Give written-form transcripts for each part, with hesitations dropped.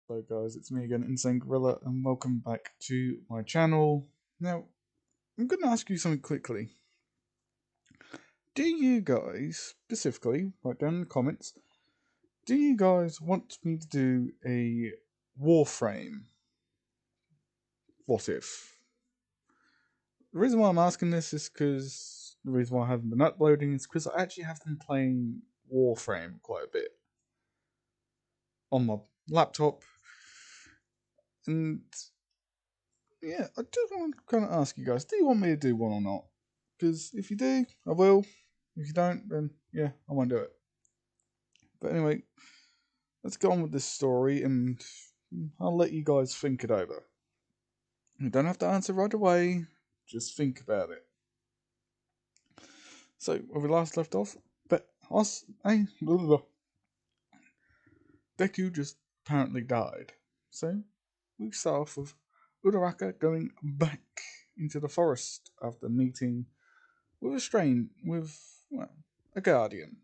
Hello guys, it's me again, Insane Gorilla, and welcome back to my channel. Now, I'm going to ask you something quickly. Do you guys, specifically, write down in the comments, do you guys want me to do a Warframe? What if? The reason why I'm asking this is because the reason why I haven't been uploading is because I actually have been playing Warframe quite a bit on my laptop, and yeah, I just want to kind of ask you guys, do you want me to do one or not? Because if you do, I will. If you don't, then yeah, I won't do it. But anyway, let's go on with this story and I'll let you guys think it over. You don't have to answer right away, just think about it. So, where we last left off, but us, Deku just apparently died. So, we start off with Uraraka going back into the forest after meeting with well, a guardian.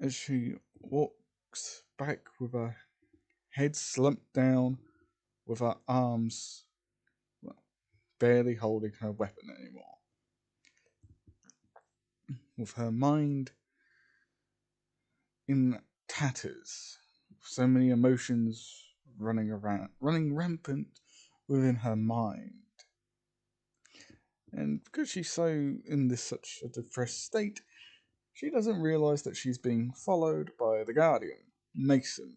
As she walks back with her head slumped down, with her arms well, barely holding her weapon anymore, with her mind in tatters, so many emotions running rampant within her mind. And because she's so in this such a depressed state, she doesn't realize that she's being followed by the Guardian, Mason.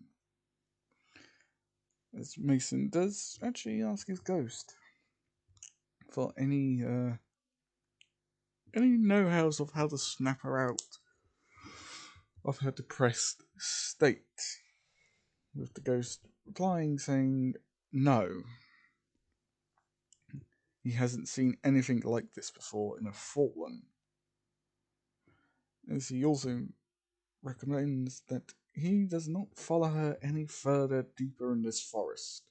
As Mason does actually ask his ghost for any know-hows of how to snap her out of her depressed state, with the ghost replying saying no. He hasn't seen anything like this before in a fallen. As he also recommends that he does not follow her any further deeper in this forest.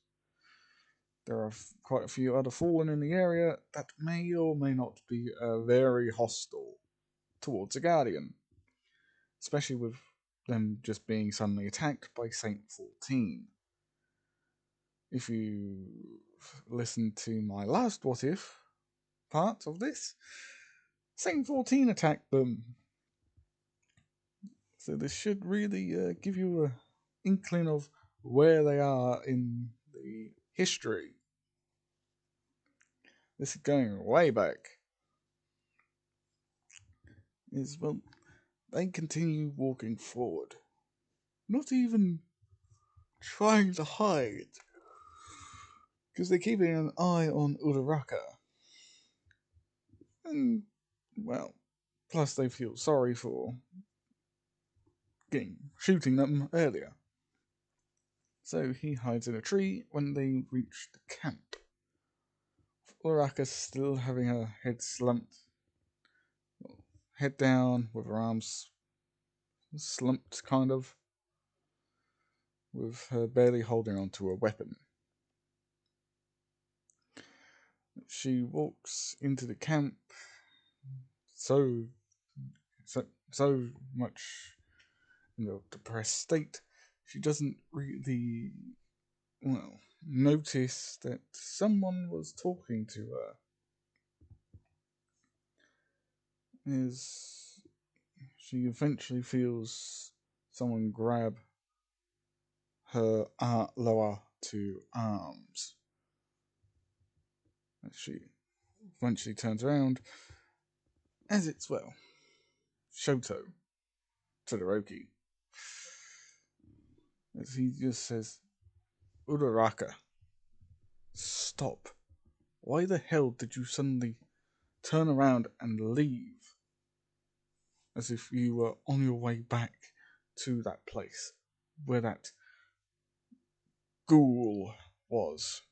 There are quite a few other fallen in the area that may or may not be very hostile towards a guardian, especially with them just being suddenly attacked by Saint 14. If you listened to my last What If part of this, Saint 14 attacked them. So this should really give you a inkling of where they are in the history. This is going way back. Well, they continue walking forward, not even trying to hide, because they're keeping an eye on Uraraka. And, well, plus they feel sorry for shooting them earlier. So he hides in a tree when they reach the camp. Uraraka still having her head slumped, head down, with her arms slumped, kind of, with her barely holding onto a weapon. She walks into the camp so so much in a depressed state, she doesn't really notice that someone was talking to her. As she eventually feels someone grab her lower two arms. As she eventually turns around, as it's, Shoto Todoroki. As he just says, Uraraka, stop. Why the hell did you suddenly turn around and leave? As if you were on your way back to that place where that ghoul was.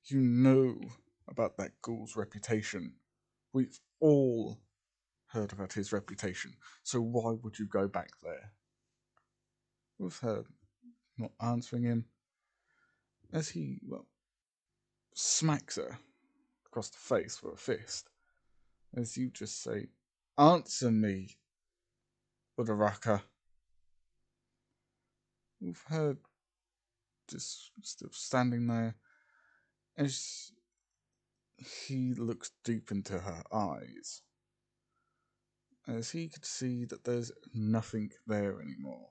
You know about that ghoul's reputation. We've all heard about his reputation, so why would you go back there? With her not answering him, as he, smacks her across the face with a fist, as you just say, answer me, Uraraka. with her just still standing there as he looks deep into her eyes, as he could see that there's nothing there anymore.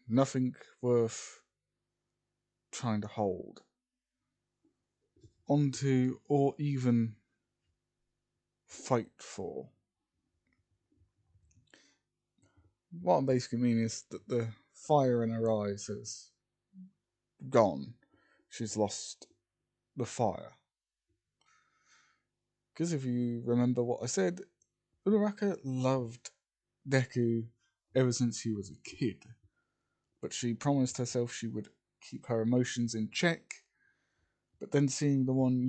Nothing worth trying to hold onto or even fight for. What I basically mean is that the fire in her eyes has gone. She's lost the fire. Because if you remember what I said, Uraraka loved Deku ever since he was a kid. But she promised herself she would keep her emotions in check. But then seeing the one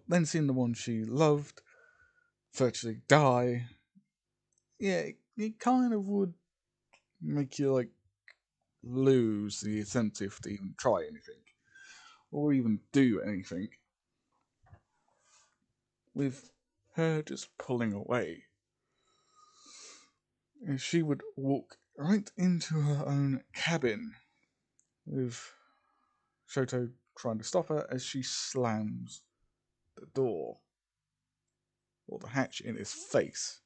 then seeing the one she loved virtually die, yeah, it kind of would make you like lose the incentive to even try anything or even do anything. With her just pulling away, she would walk right into her own cabin, with Shoto trying to stop her as she slams the door or the hatch in his face.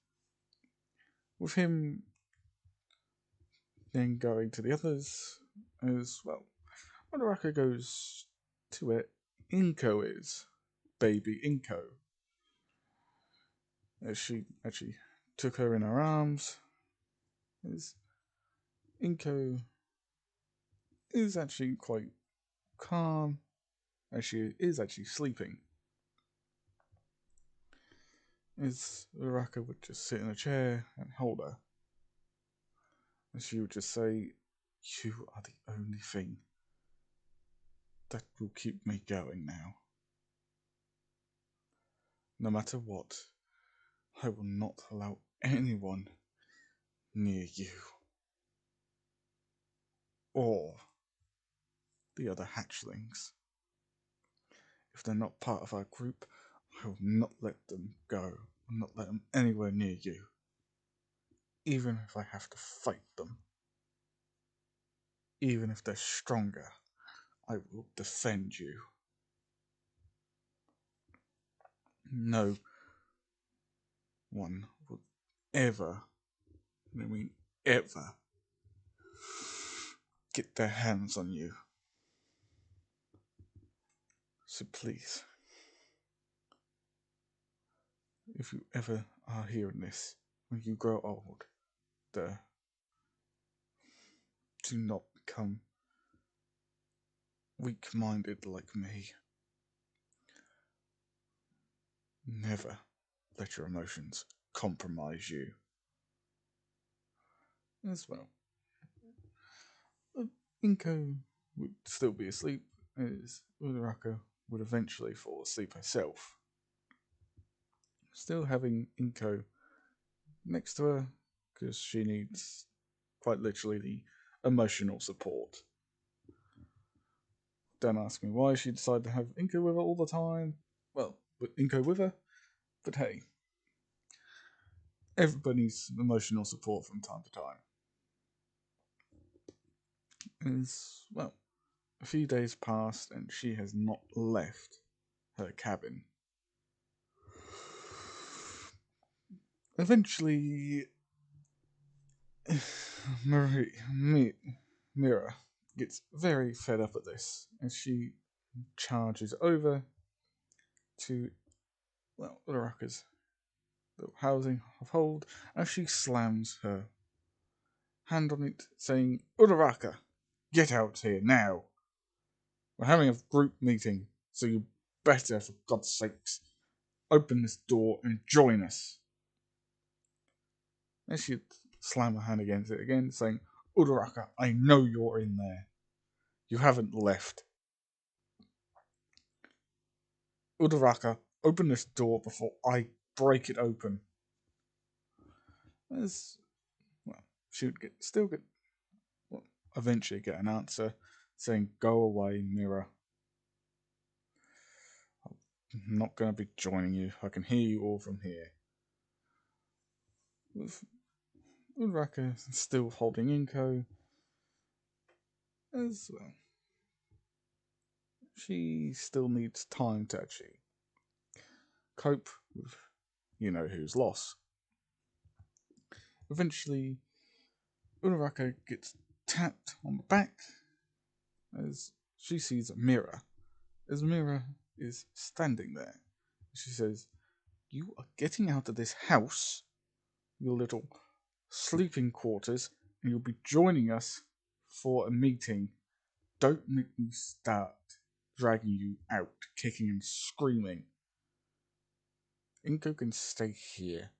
With him then going to the others as well. Uraraka goes to where Inko is, baby Inko, as she actually took her in her arms. As Inko is actually quite calm, as she is actually sleeping. As Uraraka would just sit in a chair and hold her. And she would just say, "You are the only thing that will keep me going now. No matter what, I will not allow anyone near you or the other hatchlings. If they're not part of our group, I will not let them go. I will not let them anywhere near you. Even if I have to fight them. Even if they're stronger, I will defend you. No one will ever, I mean ever, get their hands on you. So please, if you ever are hearing this, when you grow old, do not become weak-minded like me. Never let your emotions compromise you." As well, Inko would still be asleep, as Uraraka would eventually fall asleep herself. Still having Inko next to her, because she needs, quite literally, the emotional support. Don't ask me why she decided to have Inko with her all the time. Well, with Inko with her, but hey, everybody needs emotional support from time to time. As well, a few days passed and she has not left her cabin. Eventually, Mira gets very fed up at this, and she charges over to, well, Uraraka's housing of hold, and she slams her hand on it, saying, "Uraraka, get out here now. We're having a group meeting, so you better, for God's sakes, open this door and join us." And she'd slam her hand against it again, saying, "Uraraka, I know you're in there. You haven't left. Uraraka, open this door before I break it open." As well, she would still get, well, eventually get an answer saying, "Go away, Mira. I'm not going to be joining you. I can hear you all from here." Uraraka is still holding Inko as well. She still needs time to actually cope with you know who's lost. Eventually, Uraraka gets tapped on the back as she sees a mirror. As Mira is standing there, she says, "You are getting out of this house, your little sleeping quarters, and you'll be joining us for a meeting. Don't make me start dragging you out, kicking and screaming. Inko can stay here."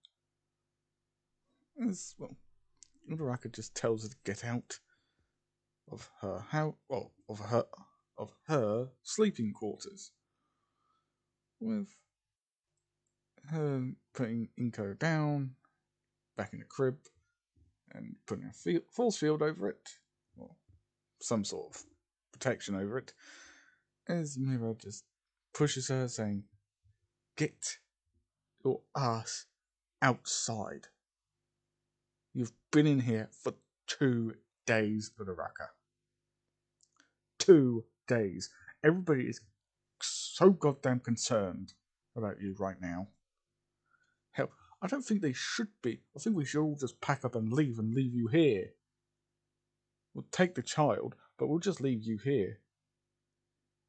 As well, Uraraka just tells her to get out of her house, well, of her sleeping quarters, with her putting Inko down back in the crib and putting a force field over it, or some sort of protection over it, as Mira just pushes her, saying, "Get your ass outside. You've been in here for 2 days, Uraraka. 2 days. Everybody is so goddamn concerned about you right now. Hell, I don't think they should be. I think we should all just pack up and leave you here. We'll take the child, but we'll just leave you here.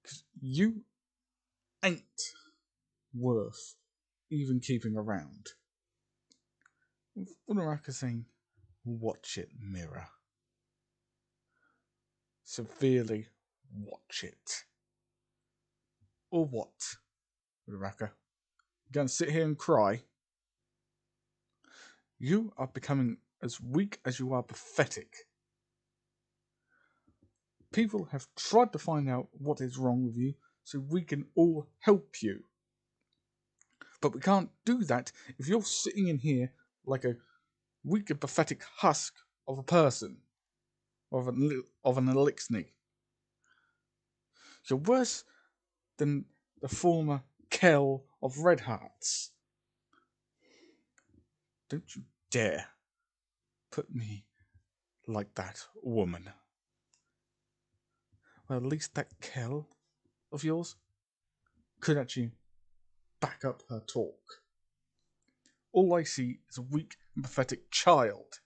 Because you ain't worth even keeping around." Uraraka saying, "Watch it, Mira. Severely watch it." "Or what, Uraraka? You gonna sit here and cry? You are becoming as weak as you are pathetic. People have tried to find out what is wrong with you so we can all help you. But we can't do that if you're sitting in here like a weak and pathetic husk of a person, of an elixir. You're worse than the former Kell of Red Hearts. Don't you dare put me like that, woman." Well, at least that Kell of yours could actually back up her talk. All I see is a weak and pathetic child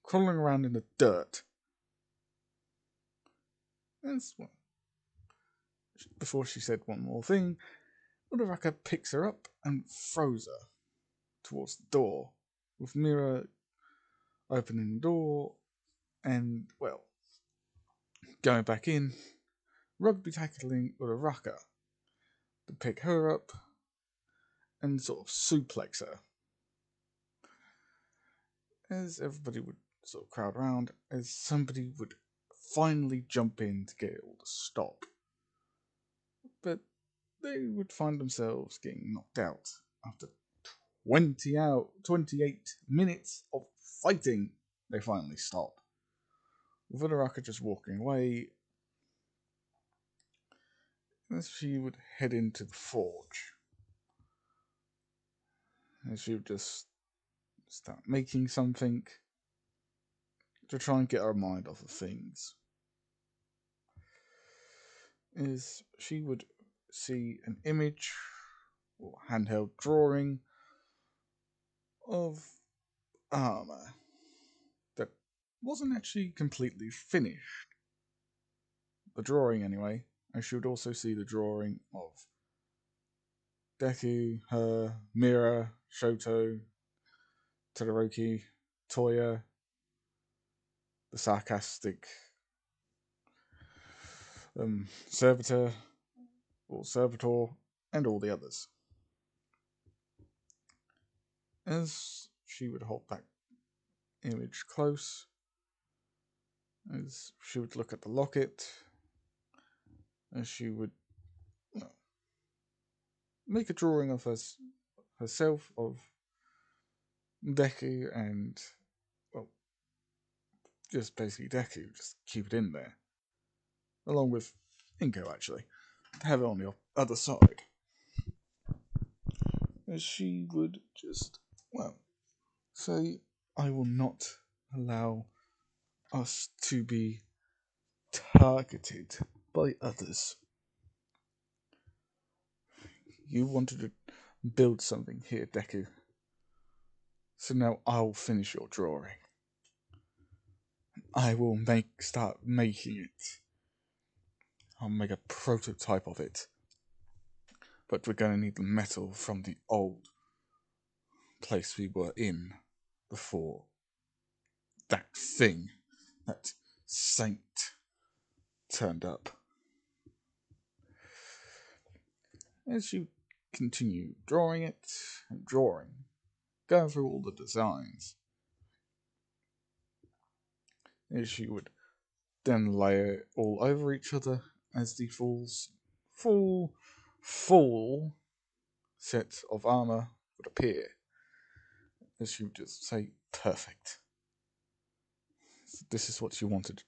crawling around in the dirt. That's what. Before she said one more thing, Uraraka picks her up and throws her towards the door, with Mira opening the door and, well, going back in, rugby tackling Uraraka to pick her up and sort of suplex her. As everybody would sort of crowd around, as somebody would finally jump in to get it all to stop. But they would find themselves getting knocked out after 28 minutes of fighting. They finally stop, with Uraraka just walking away as she would head into the forge. As she would just start making something to try and get her mind off of things. Is she would see an image or handheld drawing of armor that wasn't actually completely finished. The drawing, anyway. And she would also see the drawing of Deku, her, Mira, Shoto, Todoroki, Toya, the sarcastic servitor, or servitor, and all the others. As she would hold that image close, as she would look at the locket, as she would make a drawing of herself, of Deku, and, well, just basically Deku, just keep it in there. Along with Inko, actually. Have it on the other side. As she would just, well, say, I will not allow us to be targeted by others. You wanted to build something here, Deku. So now I'll finish your drawing. I will start making it. I'll make a prototype of it. But we're gonna need the metal from the old place we were in before that thing, that saint, turned up. As you continue drawing it and drawing, going through all the designs, as you would then layer it all over each other as the full set of armor would appear. As you just say, perfect. This is what you wanted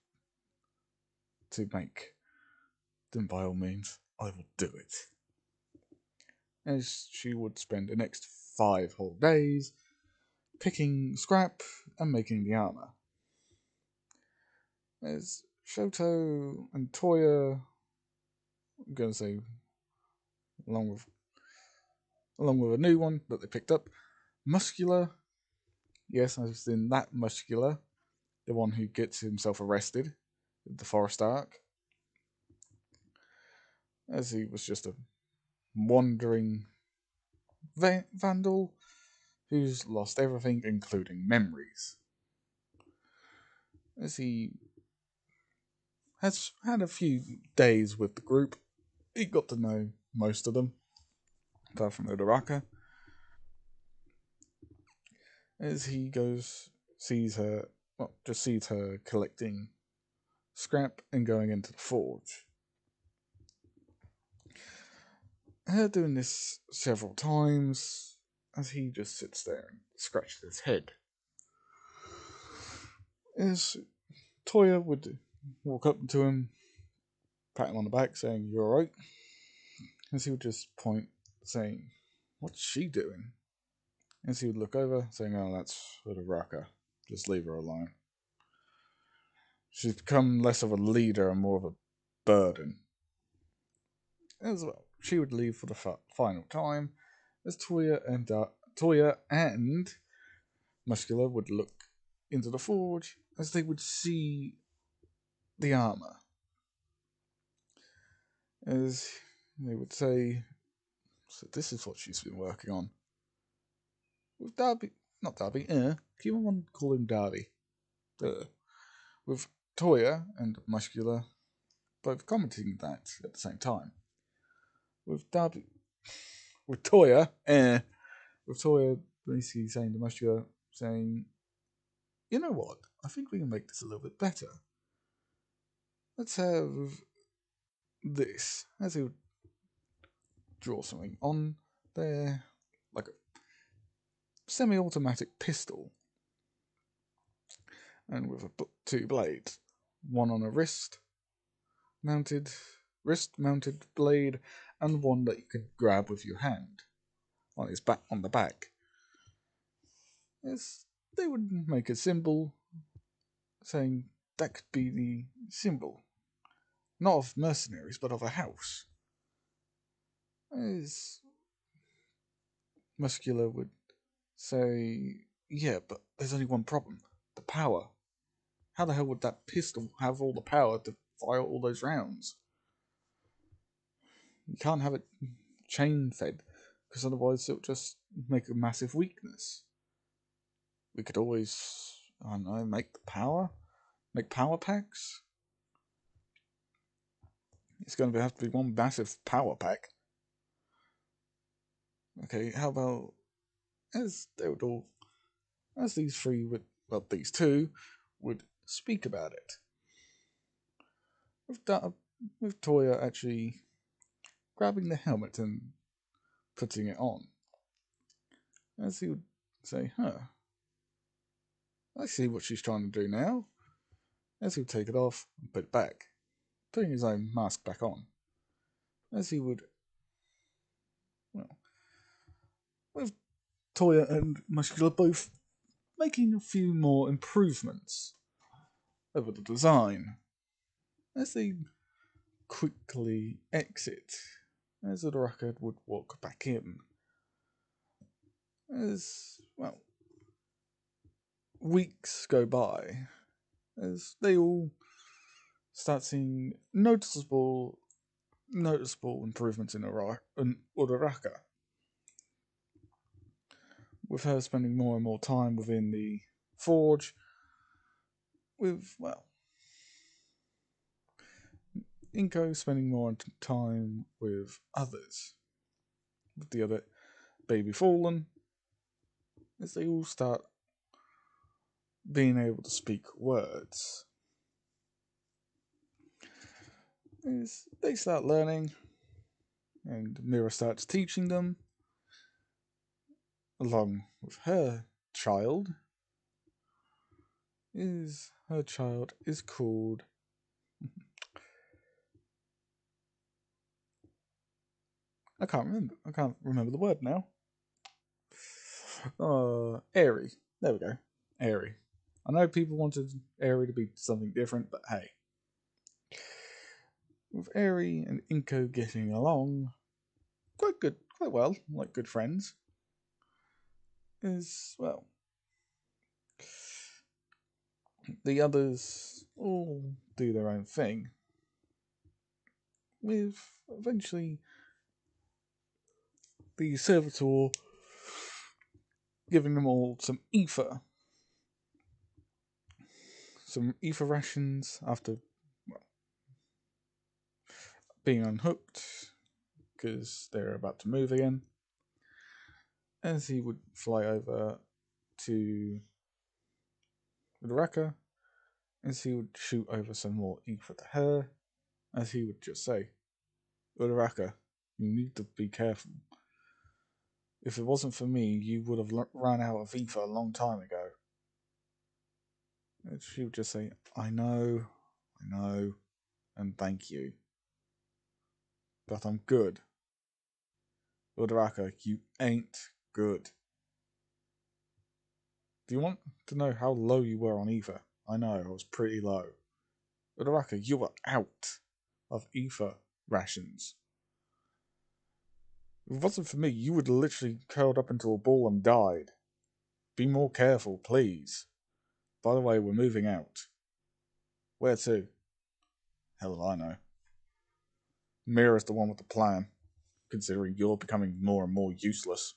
to make. Then by all means, I will do it. As she would spend the next 5 whole days picking scrap and making the armor. As Shoto and Toya, I'm going to say, along with a new one that they picked up, Muscular. Yes, I've seen that Muscular, the one who gets himself arrested in the forest arc, as he was just a wandering vandal who's lost everything, including memories. As he has had a few days with the group, he got to know most of them, apart from Odoraka. As he sees her collecting scrap and going into the forge. Her doing this several times as he just sits there and scratches his head. As Toya would walk up to him, pat him on the back, saying, "You're alright." As he would just point, saying, "What's she doing?" As he would look over, saying, "Oh, that's Uraraka. Just leave her alone. She's become less of a leader and more of a burden." As well, she would leave for the final time, as Toya and Muscular would look into the forge, as they would see the armor. As they would say, "So this is what she's been working on." With Darby, not Darby, keep on calling him Darby. With Toya and Muscular both commenting that at the same time. With Darby, with Toya basically saying to Muscular, saying, "You know what? I think we can make this a little bit better. Let's have this." As he would draw something on there, like a semi-automatic pistol, and with 2 blades, one on a wrist-mounted blade, and one that you could grab with your hand on the back. Yes, they would make a symbol saying that could be the symbol, not of mercenaries, but of a house. As Muscular would say, "Yeah, but there's only one problem: the power. How the hell would that pistol have all the power to fire all those rounds? You can't have it chain fed, because otherwise it'll just make a massive weakness. We could always, I don't know, make power packs. It's going to have to be one massive power pack. Okay, how about as these these 2 would speak about it. With Toya actually grabbing the helmet and putting it on. As he would say, I see what she's trying to do now." As he would take it off and put it back, putting his own mask back on. As he would, with Toya and Muscular both making a few more improvements over the design. As they quickly exit, as Uraraka would walk back in. As, well, weeks go by, as they all start seeing noticeable improvements in Uraraka, with her spending more and more time within the forge, with, well, Inko spending more time with others, with the other baby fallen, as they all start being able to speak words. As they start learning, and Mira starts teaching them, along with her child. Her child is called I can't remember the word now. Airy. There we go. Airy. I know people wanted Airy to be something different, but hey. With Airy and Inko getting along quite well, like good friends, is, well, the others all do their own thing, with eventually the servitor giving them all some ether rations after, well, being unhooked because they're about to move again. As he would fly over to Uraraka, as he would shoot over some more ether to her, as he would just say, Uraraka, you need to be careful. If it wasn't for me, you would have run out of ether a long time ago. And she would just say, I know, and thank you. But I'm good. Uraraka, you ain't good. Do you want to know how low you were on ether? I know, I was pretty low. Uraraka, you were out of ether rations. If it wasn't for me, you would have literally curled up into a ball and died. Be more careful, please. By the way, we're moving out. Where to? Hell if I know. Mira's the one with the plan, considering you're becoming more and more useless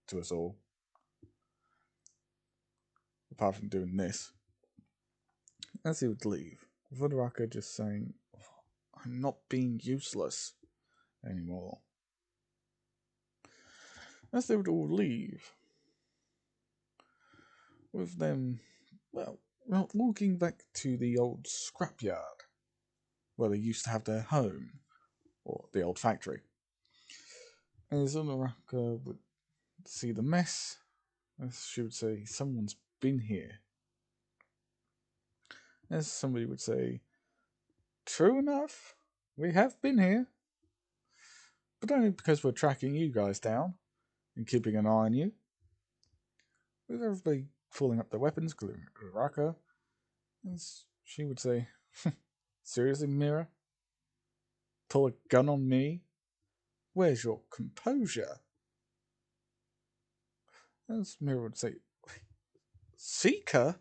to us all. Apart from doing this. As he would leave, Uraraka just saying, I'm not being useless anymore. As they would all leave, with them, well, walking back to the old scrapyard, where they used to have their home, or the old factory. As Uraraka would see the mess, as she would say, someone's been here. As somebody would say, true enough, we have been here. But only because we're tracking you guys down and keeping an eye on you. With everybody falling up their weapons, including Uraraka, as she would say, seriously, Mira? Pull a gun on me? Where's your composure? As Mira would say, Seeker?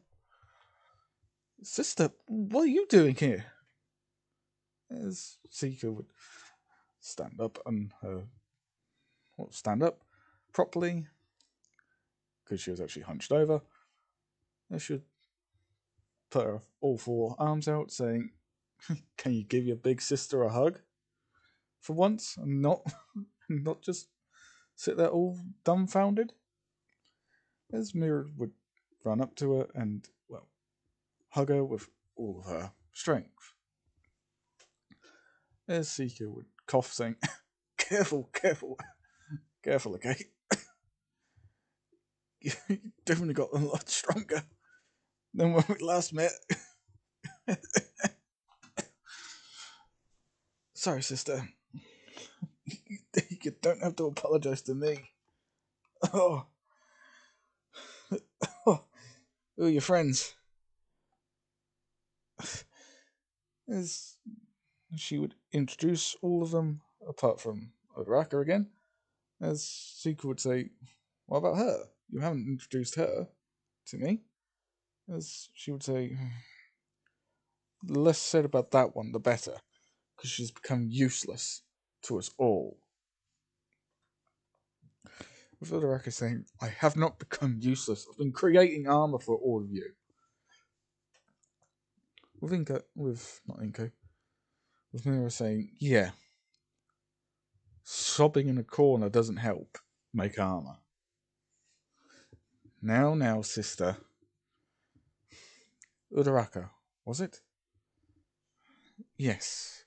Sister, what are you doing here? As Seeker would stand up properly, because she was actually hunched over. As she would put her all four arms out, saying, can you give your big sister a hug? For once, and not just sit there all dumbfounded. As Mira would run up to her and, well, hug her with all of her strength. As Seeker would cough, saying, careful, okay? You definitely got a lot stronger than when we last met. Sorry, sister. You don't have to apologize to me. Oh. Who are your friends? As she would introduce all of them, apart from Uraraka again, as Seeker would say, what about her? You haven't introduced her to me. As she would say, the less said about that one, the better, because she's become useless to us all. With Uraraka saying, I have not become useless. I've been creating armor for all of you. With Mira saying, yeah, sobbing in a corner doesn't help make armor. Now, sister. Uraraka, was it? Yes,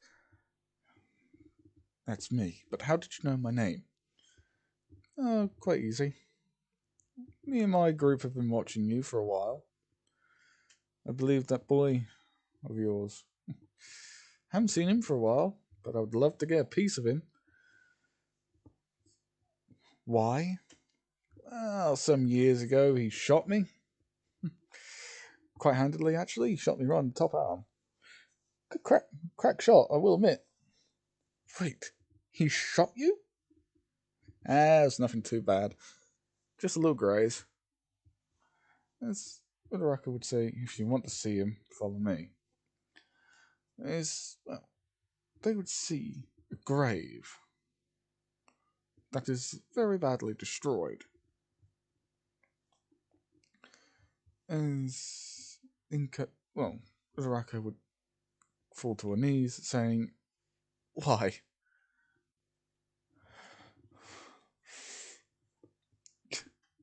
that's me. But how did you know my name? Oh, quite easy. Me and my group have been watching you for a while. I believe that boy of yours. Haven't seen him for a while, but I would love to get a piece of him. Why? Well, some years ago he shot me. Quite handily, actually. He shot me right on the top arm. Good crack shot, I will admit. Wait, he shot you? It's nothing too bad. Just a little graze. As Uraraka would say, if you want to see him, follow me. Well, they would see a grave that is very badly destroyed. As Uraraka would fall to her knees, saying, why?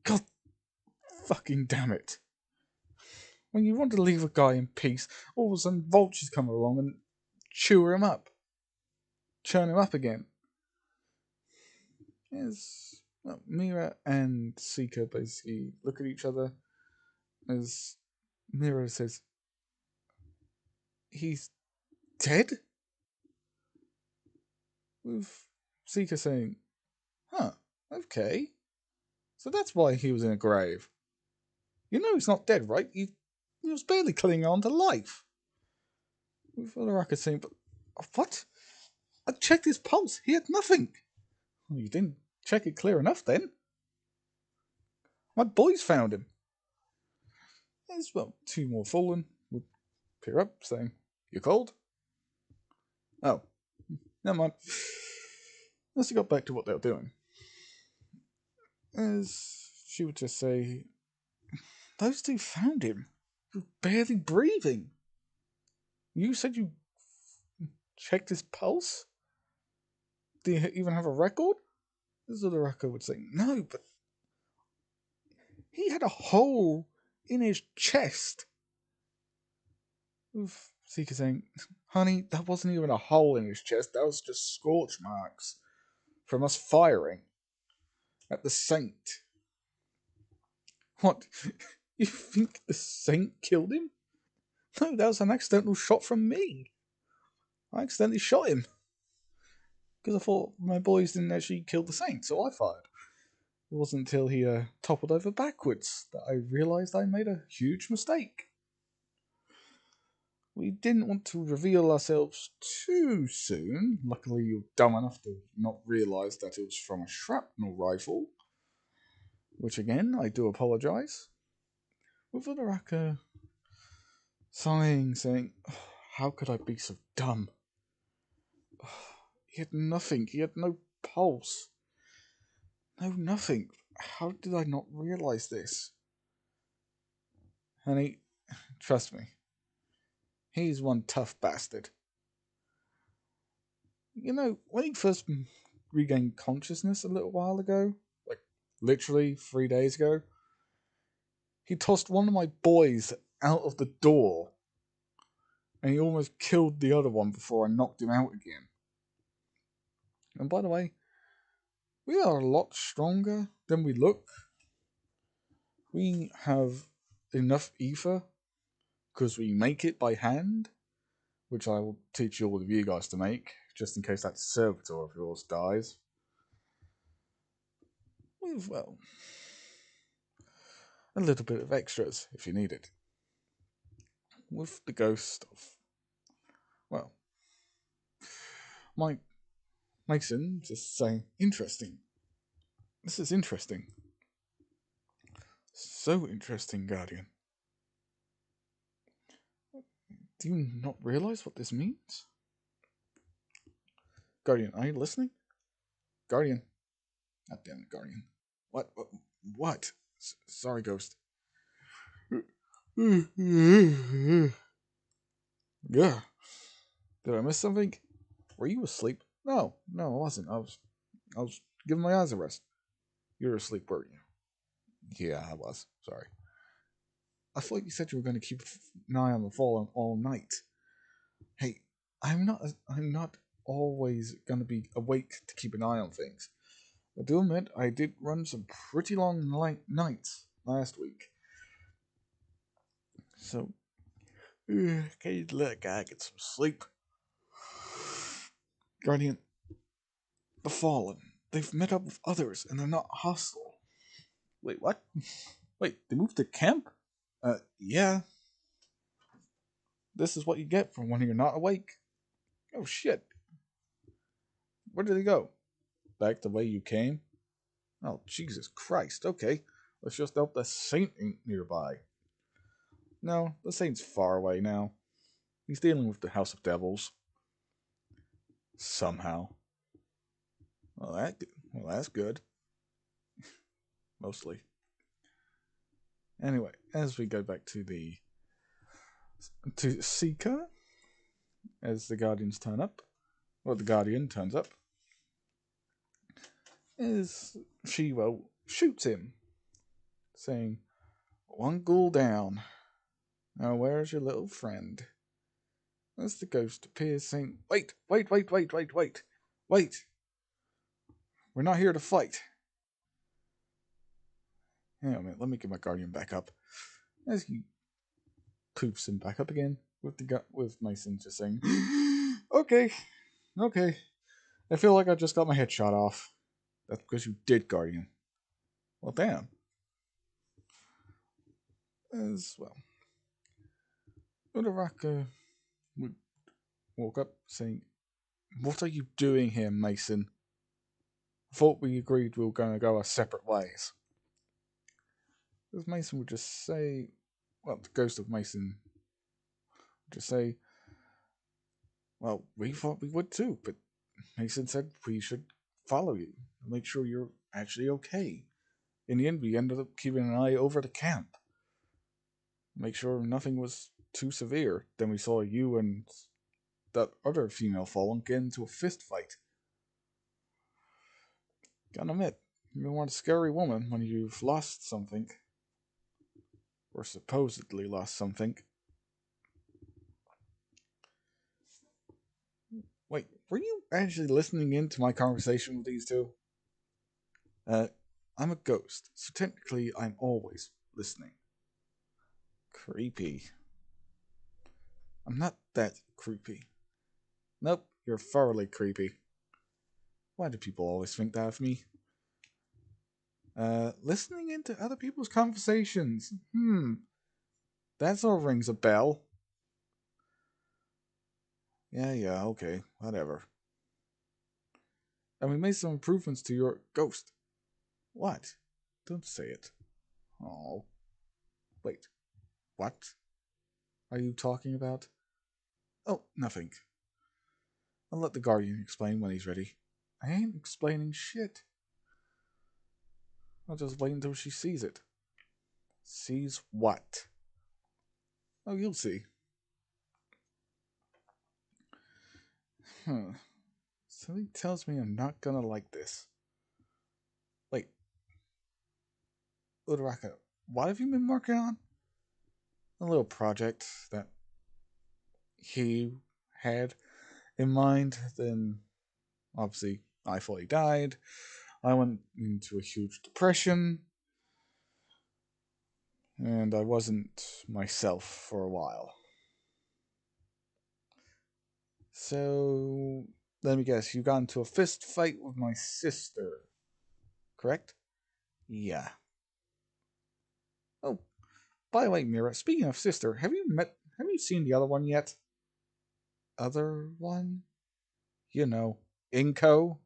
God fucking damn it. When you want to leave a guy in peace, all of a sudden vultures come along and chew him up. Churn him up again. Mira and Seeker basically look at each other as Mira says, he's dead? With Seeker saying, huh, okay. So that's why he was in a grave. You know he's not dead, right? He was barely clinging on to life. With Uraraka saying, but what? I checked his pulse. He had nothing. Well, you didn't check it clear enough then. My boys found him. There's, two more fallen would peer up, saying, you cold? Oh, never mind. Let's get back to what they were doing. As she would just say, those two found him. He was barely breathing. You said you checked his pulse? Do you even have a record? This other record would say, no, but he had a hole in his chest. With Seeker saying, honey, that wasn't even a hole in his chest, that was just scorch marks from us firing at the saint. What? You think the saint killed him? No, that was an accidental shot from me. I accidentally shot him. Because I thought my boys didn't actually kill the saint, so I fired. It wasn't until he toppled over backwards that I realised I made a huge mistake. We didn't want to reveal ourselves too soon. Luckily, you're dumb enough to not realise that it was from a shrapnel rifle. Which again, I do apologise. With Uraraka sighing, saying, oh, how could I be so dumb? Oh, he had nothing. He had no pulse. No, nothing. How did I not realise this? Honey, trust me. He's one tough bastard. You know, when he first regained consciousness a little while ago, like literally 3 days ago, he tossed one of my boys out of the door and he almost killed the other one before I knocked him out again. And by the way, we are a lot stronger than we look. We have enough ether because we make it by hand, which I will teach all of you guys to make, just in case that servitor of yours dies. Well, a little bit of extras if you need it. With the ghost stuff, well, Mike Mason just saying, interesting. This is interesting. So interesting, Guardian. Do you not realize what this means? Guardian, are you listening? Guardian. God damn it, Guardian. What? What? Sorry, Ghost. Yeah. Did I miss something? Were you asleep? No, I wasn't. I was giving my eyes a rest. You were asleep, weren't you? Yeah, I was. Sorry. I thought you said you were going to keep an eye on the fallen all night. Hey, I'm not always going to be awake to keep an eye on things. I do admit I did run some pretty long nights last week. So, can you let a guy get some sleep? Guardian, the Fallen. They've met up with others and they're not hostile. Wait, what? Wait, they moved to camp? Yeah. This is what you get for when you're not awake. Oh shit. Where did they go? Back the way you came? Oh, Jesus Christ. Okay. Let's just hope the Saint ain't nearby. No, the Saint's far away now. He's dealing with the House of Devils. Somehow. Well, that's good. Mostly. Anyway, as we go back to Seeker, as the Guardians turn up, or the Guardian turns up, is Shivo shoots him, saying, "One ghoul down. Now where's your little friend?" As the ghost appears, saying, "Wait! We're not here to fight." Hang on a minute, let me get my Guardian back up. As he poops him back up again, with Mason just saying, okay. I feel like I just got my head shot off. That's because you did, Guardian. Well, damn. As well. Uraraka woke up saying, "What are you doing here, Mason? I thought we agreed we were going to go our separate ways." As Mason would just say, well, the ghost of Mason would just say, "Well, we thought we would too, but Mason said we should follow you and make sure you're actually okay." In the end, we ended up keeping an eye over the camp, make sure nothing was too severe. Then we saw you and that other female fallen get into a fist fight. Gotta admit, you want a scary woman when you've lost something. Or supposedly lost something. Wait, were you actually listening in to my conversation with these two? I'm a ghost, so technically I'm always listening. Creepy. I'm not that creepy. Nope, you're thoroughly creepy. Why do people always think that of me? Listening into other people's conversations. That sort of rings a bell. Yeah, okay, whatever. And we made some improvements to your ghost. What? Don't say it. Oh. Wait. What are you talking about? Oh, nothing. I'll let the Guardian explain when he's ready. I ain't explaining shit. I'll just wait until she sees it. Sees what? Oh, you'll see. Something tells me I'm not gonna like this. Wait. Uraraka, what have you been working on? A little project that he had in mind. Then, obviously, I thought he died. I went into a huge depression. And I wasn't myself for a while. So, let me guess, you got into a fist fight with my sister, correct? Yeah. Oh, by the way, Mira, speaking of sister, have you seen the other one yet? Other one? You know, Inko,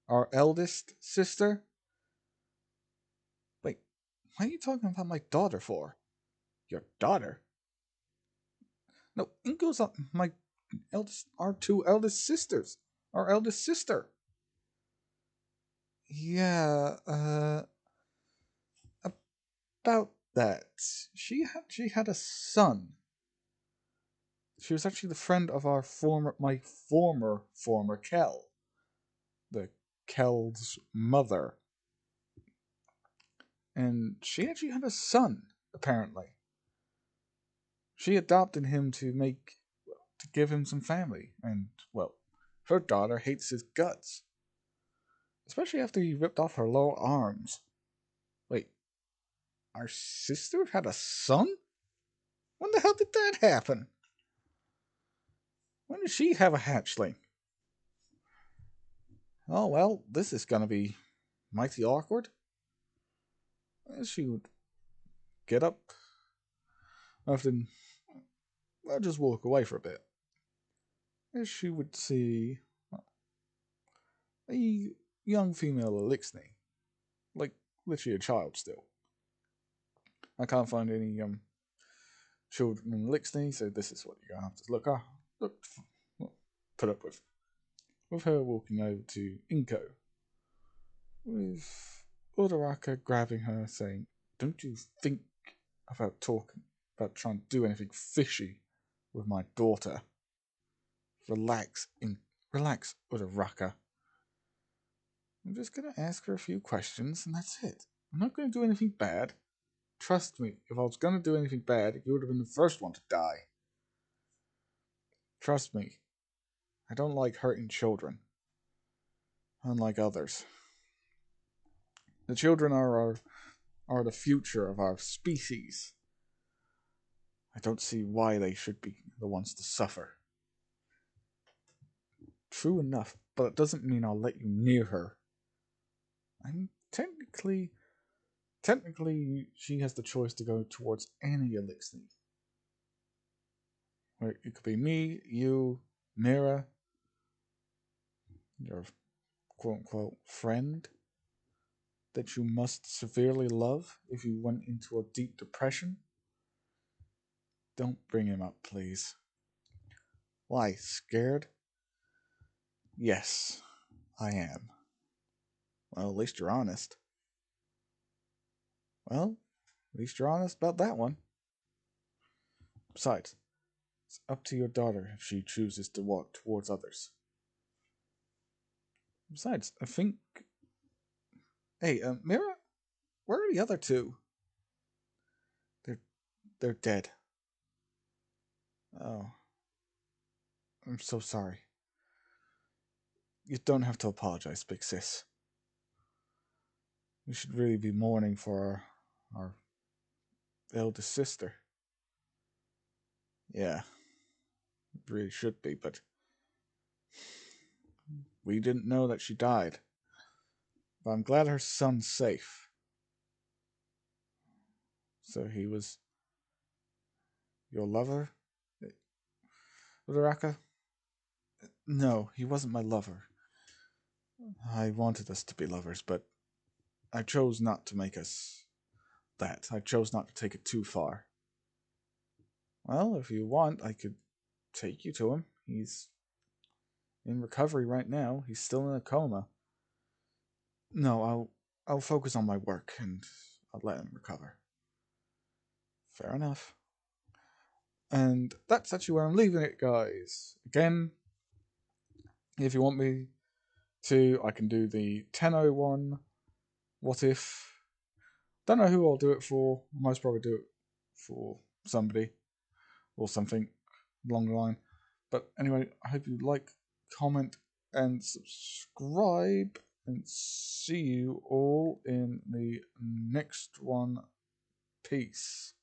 our eldest sister? Wait, what are you talking about my daughter for? Your daughter? No, Inko's not my eldest, our two eldest sisters. Our eldest sister. Yeah, about that. She had a son. She was actually the friend of my former Kel, the Kel's mother, and she actually had a son. Apparently, she adopted him to give him some family, and well, her daughter hates his guts, especially after he ripped off her lower arms. Wait, our sister had a son? When the hell did that happen? When did she have a hatchling? Oh well, this is gonna be mighty awkward. She would get up, often I'll just walk away for a bit. As she would see a young female Elixni, like literally a child still. I can't find any children in Elixni, so this is what you're gonna have to look put up with. With her walking over to Inko, with Uraraka grabbing her, saying, "Don't you think about trying to do anything fishy with my daughter? Relax, relax, Uraraka. I'm just gonna ask her a few questions, and that's it. I'm not gonna do anything bad. Trust me, if I was gonna do anything bad, you would have been the first one to die. Trust me, I don't like hurting children, unlike others. The children are the future of our species. I don't see why they should be the ones to suffer. True enough, but it doesn't mean I'll let you near her. I'm technically, she has the choice to go towards any elixir. It could be me, you, Mira, your quote unquote friend that you must severely love if you went into a deep depression. Don't bring him up, please. Why, scared? Yes, I am. Well, at least you're honest. Well, at least you're honest about that one. Besides, it's up to your daughter if she chooses to walk towards others. Besides, I think. Hey, Mira, where are the other two? They're they're dead. Oh, I'm so sorry. You don't have to apologize, big sis. We should really be mourning for our eldest sister. Yeah, it really should be, but we didn't know that she died. But I'm glad her son's safe. So he was your lover, Uraraka? No, he wasn't my lover. I wanted us to be lovers, but I chose not to make us that. I chose not to take it too far. Well, if you want, I could take you to him. He's in recovery right now. He's still in a coma. No, I'll focus on my work and I'll let him recover. Fair enough. And that's actually where I'm leaving it, guys. Again, if you want me to, I can do the 1001 What If. Don't know who I'll do it for. Most probably do it for somebody or something along the line. But anyway, I hope you like, comment, and subscribe. And see you all in the next one. Peace.